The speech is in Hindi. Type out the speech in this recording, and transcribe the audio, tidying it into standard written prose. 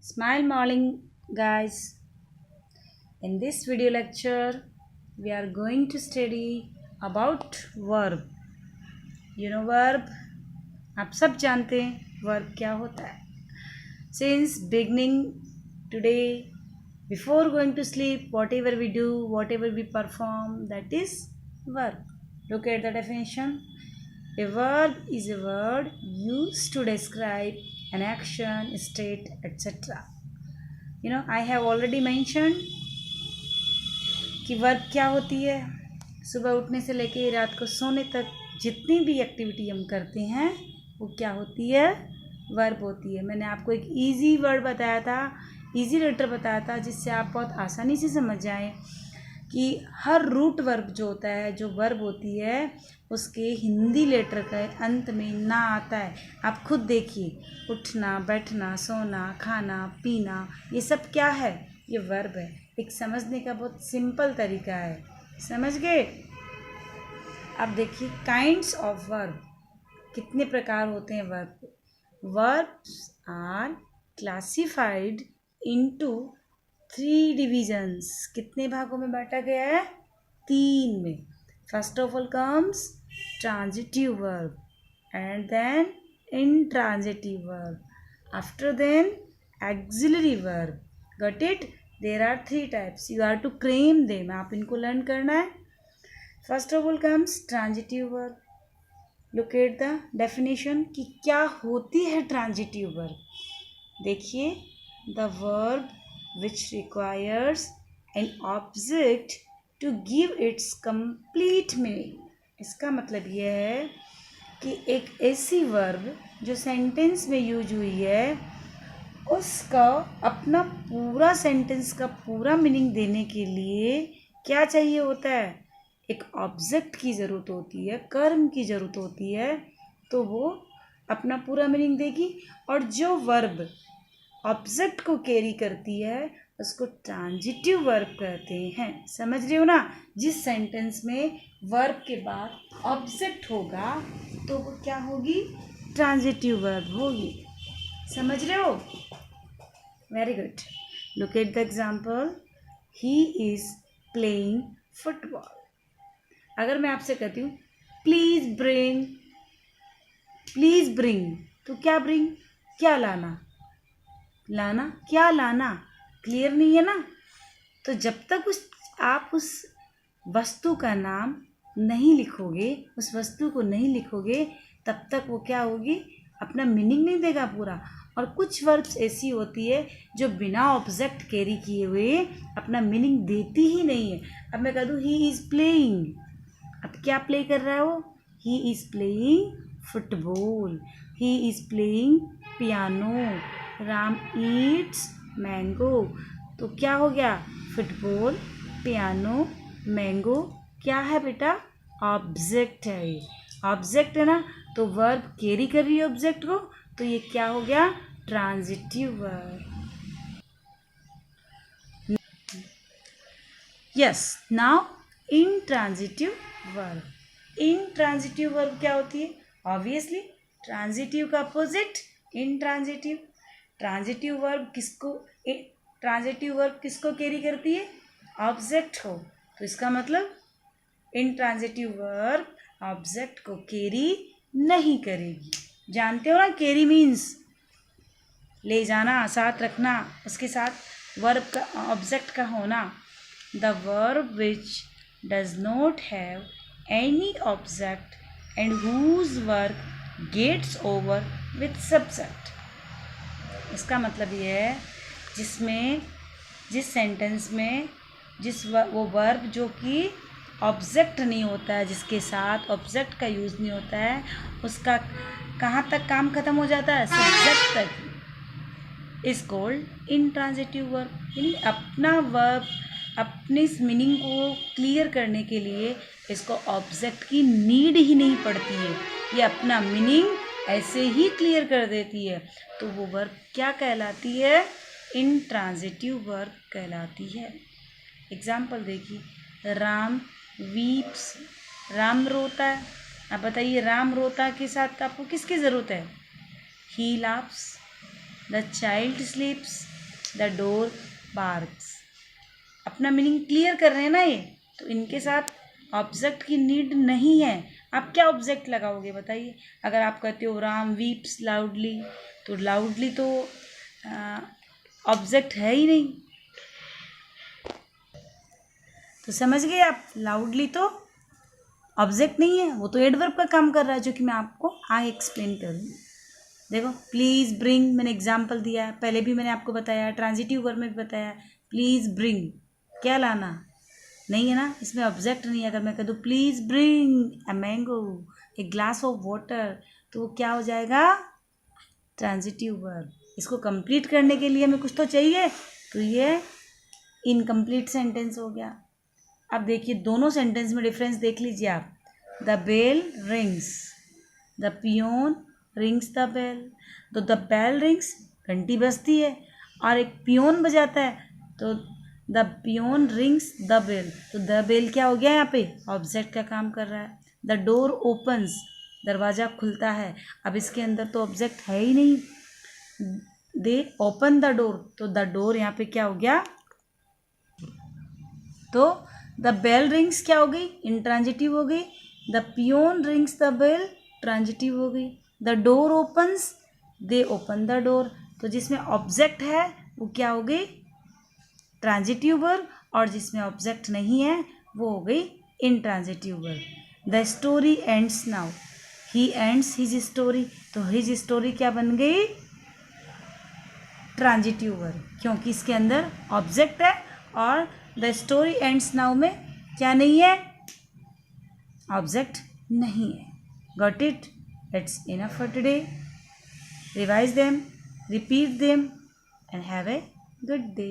Smile morning, guys. In this video lecture, we are going to study about verb. Verb. आप सब जानते हैं verb क्या होता है. Since beginning today, before going to sleep, whatever we do, whatever we perform, that is verb. Look at the definition. A verb is a word used to describe an action, state, etc. I have already mentioned कि वर्ब क्या होती है. सुबह उठने से लेके रात को सोने तक जितनी भी एक्टिविटी हम करते हैं वो क्या होती है, वर्ब होती है. मैंने आपको एक इजी वर्ड बताया था, इजी लेटर बताया था, जिससे आप बहुत आसानी से समझ जाएं कि हर रूट वर्ब जो होता है, जो वर्ब होती है, उसके हिंदी लेटर के अंत में ना आता है. आप खुद देखिए, उठना, बैठना, सोना, खाना, पीना, ये सब क्या है, ये वर्ब है. एक समझने का बहुत सिंपल तरीका है. समझ गए. अब देखिए काइंड्स ऑफ वर्ब, कितने प्रकार होते हैं वर्ब के. Verbs are classified into 3 divisions. कितने भागों में बांटा गया है, 3 में. First of all comes transitive verb and then intransitive verb. After then auxiliary verb. Got it? There are 3 types. You have to claim them. आप इनको लर्न करना है. First of all comes transitive verb. Look at the definition कि क्या होती है transitive verb. देखिए, the verb which requires an object to give its complete meaning. इसका मतलब यह है कि एक ऐसी वर्ब जो सेंटेंस में यूज हुई है, उसका अपना पूरा सेंटेंस का पूरा मीनिंग देने के लिए क्या चाहिए होता है, एक ऑब्जेक्ट की ज़रूरत होती है, कर्म की ज़रूरत होती है, तो वो अपना पूरा मीनिंग देगी. और जो वर्ब ऑब्जेक्ट को कैरी करती है उसको ट्रांजिटिव वर्ब कहते हैं. समझ रहे हो ना. जिस सेंटेंस में वर्ब के बाद ऑब्जेक्ट होगा तो वो क्या होगी, ट्रांजिटिव वर्ब होगी. समझ रहे हो. Very good. Look at the example. He is playing football. अगर मैं आपसे कहती हूँ प्लीज ब्रिंग, तो क्या ब्रिंग, क्या लाना, क्या लाना, क्लियर नहीं है ना. तो जब तक आप उस वस्तु का नाम नहीं लिखोगे, उस वस्तु को नहीं लिखोगे, तब तक वो क्या होगी, अपना मीनिंग नहीं देगा पूरा. और कुछ वर्ब्स ऐसी होती है जो बिना ऑब्जेक्ट कैरी किए हुए अपना मीनिंग देती ही नहीं है. अब मैं कह दूँ ही इज़ प्लेइंग. अब क्या प्ले कर रहा है वो, he is playing football, he is playing piano, Ram Yeats mango. तो क्या हो गया, फुटबॉल, पियानो, मैंगो क्या है बेटा, ऑब्जेक्ट है. ये ऑब्जेक्ट है ना, तो वर्ब कैरी कर रही है ऑब्जेक्ट को, तो ये क्या हो गया, transitive verb. Yes. Now intransitive verb. Intransitive verb क्या होती है, ऑब्वियसली ट्रांजिटिव का अपोजिट इनट्रांजिटिव. ट्रांजिटिव वर्ब किसको कैरी करती है, ऑब्जेक्ट को. तो इसका मतलब इनट्रांजिटिव वर्ब ऑब्जेक्ट को कैरी नहीं करेगी. जानते हो ना, कैरी मीन्स ले जाना, साथ रखना, उसके साथ वर्ब का ऑब्जेक्ट का होना. The verb which does not have any object and whose work gets over with subject. इसका मतलब ये है जिस सेंटेंस में वो वर्ब जो कि ऑब्जेक्ट नहीं होता है, जिसके साथ ऑब्जेक्ट का यूज़ नहीं होता है, उसका कहाँ तक काम ख़त्म हो जाता है, सब्जेक्ट तक, इज कॉल्ड इनट्रांजिटिव वर्ब. यानी अपना वर्ब अपने इस मीनिंग को क्लियर करने के लिए इसको ऑब्जेक्ट की नीड ही नहीं पड़ती है, ये अपना मीनिंग ऐसे ही क्लियर कर देती है. तो वो वर्ब क्या कहलाती है, इनट्रांजिटिव वर्ब कहलाती है. एग्जाम्पल देखिए, राम वीप्स. राम रोता है. अब बताइए, राम रोता के साथ आपको किसकी ज़रूरत है, he laughs. The child sleeps, the door barks. अपना मीनिंग क्लियर कर रहे हैं ना ये, तो इनके साथ ऑब्जेक्ट की नीड नहीं है। आप क्या ऑब्जेक्ट लगाओगे बताइए? अगर आप कहते हो राम वीप्स लाउडली, तो लाउडली तो ऑब्जेक्ट है ही नहीं। तो समझ गए आप, लाउडली तो ऑब्जेक्ट नहीं है, वो तो एडवर्ब का काम कर रहा है, जो कि मैं आपको आगे एक्सप्लेन करूँगी। देखो, प्लीज़ ब्रिंग मैंने एग्जाम्पल दिया है, पहले भी मैंने आपको बताया, ट्रांजिटिव वर्ब में भी बताया। प्लीज़ ब्रिंग, क्या लाना? नहीं है ना, इसमें ऑब्जेक्ट नहीं है। अगर मैं कह दूँ please bring a mango, a glass of water, तो वो क्या हो जाएगा? Transitive verb. इसको कंप्लीट करने के लिए हमें कुछ तो चाहिए, तो ये इनकम्प्लीट सेंटेंस हो गया। अब देखिए दोनों सेंटेंस में डिफरेंस देख लीजिए आप। The bell rings, the peon rings the bell. तो द बेल रिंग्स, घंटी बजती है, और एक पियोन बजाता है, तो the peon rings the bell. तो द बेल क्या हो गया यहाँ पे? ऑब्जेक्ट का काम कर रहा है। द डोर ओपन्स, दरवाज़ा खुलता है। अब इसके अंदर तो ऑब्जेक्ट है ही नहीं। दे ओपन द डोर, तो द डोर यहाँ पे क्या हो गया? तो द बेल रिंग्स क्या हो गई? इंट्रांजिटिव हो गई। The peon rings the bell, transitive हो गई। The door opens, they open the door. तो जिसमें ऑब्जेक्ट है वो क्या हो गई? ट्रांजिटिव वर्ब, और जिसमें ऑब्जेक्ट नहीं है वो हो गई intransitive verb. The story ends now, he ends his story, तो हिज स्टोरी क्या बन गई? ट्रांजिटिव वर्ब, क्योंकि इसके अंदर ऑब्जेक्ट है, और द स्टोरी एंड्स नाउ में क्या नहीं है? ऑब्जेक्ट नहीं है। Got it? It's enough for today. Revise them, repeat them, and have a good day.